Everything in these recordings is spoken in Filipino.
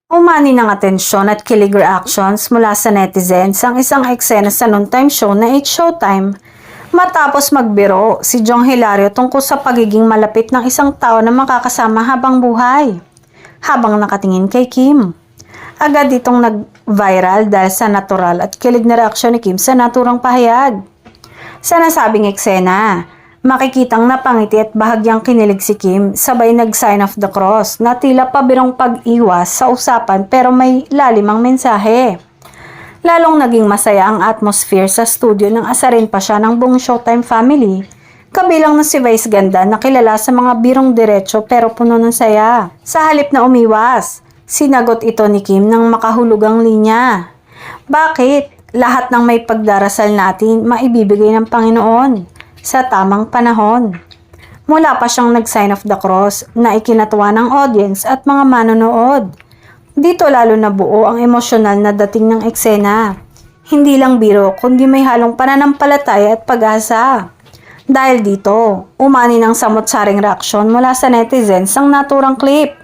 Umani ng atensyon at kilig reactions mula sa netizens ang isang eksena sa noontime show na It's Showtime. Matapos magbiro si Jong Hilario tungkol sa pagiging malapit ng isang tao na makakasama habang buhay, habang nakatingin kay Kim. Agad itong nag-viral dahil sa natural at kilig na reaksyon ni Kim sa naturang pahayag. Sa nasabing eksena, makikitang napangiti at bahagyang kinilig si Kim sabay nag-sign of the cross na tila pabirong pag-iwas sa usapan pero may lalimang mensahe. Lalong naging masaya ang atmosphere sa studio nang asarin pa siya ng buong Showtime family, kabilang na si Vice Ganda na kilala sa mga birong diretso pero puno ng saya. Sa halip na umiwas, sinagot ito ni Kim ng makahulugang linya. Bakit? Lahat ng may pagdarasal natin maibibigay ng Panginoon sa tamang panahon. Mula pa siyang nag-sign of the cross na ikinatuwa ng audience at mga manonood. Dito lalo na buo ang emosyonal na dating ng eksena. Hindi lang biro kundi may halong pananampalataya at pag-asa. Dahil dito, umani ng samot-saring reaksyon mula sa netizens ang naturang clip.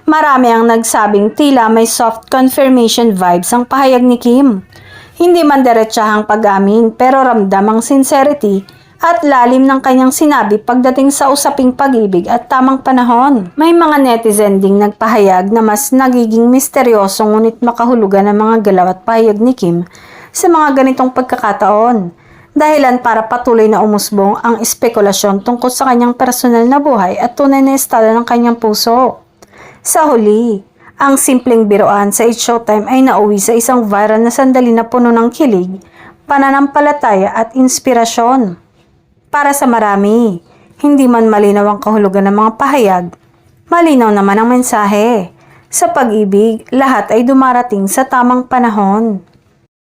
Marami ang nagsabing tila may soft confirmation vibes ang pahayag ni Kim. Hindi man diretsahang pag-amin pero ramdam ang sincerity at lalim ng kanyang sinabi pagdating sa usaping pag-ibig at tamang panahon. May mga netizen ding nagpahayag na mas nagiging misteryoso ngunit makahulugan ang mga galaw at pahayag ni Kim sa mga ganitong pagkakataon. Dahilan para patuloy na umusbong ang espekulasyon tungkol sa kanyang personal na buhay at tunay na estado ng kanyang puso. Sa huli, ang simpleng biroan sa It's Showtime ay nauwi sa isang viral na sandali na puno ng kilig, pananampalataya at inspirasyon. Para sa marami, hindi man malinaw ang kahulugan ng mga pahayag, malinaw naman ang mensahe. Sa pag-ibig, lahat ay dumarating sa tamang panahon.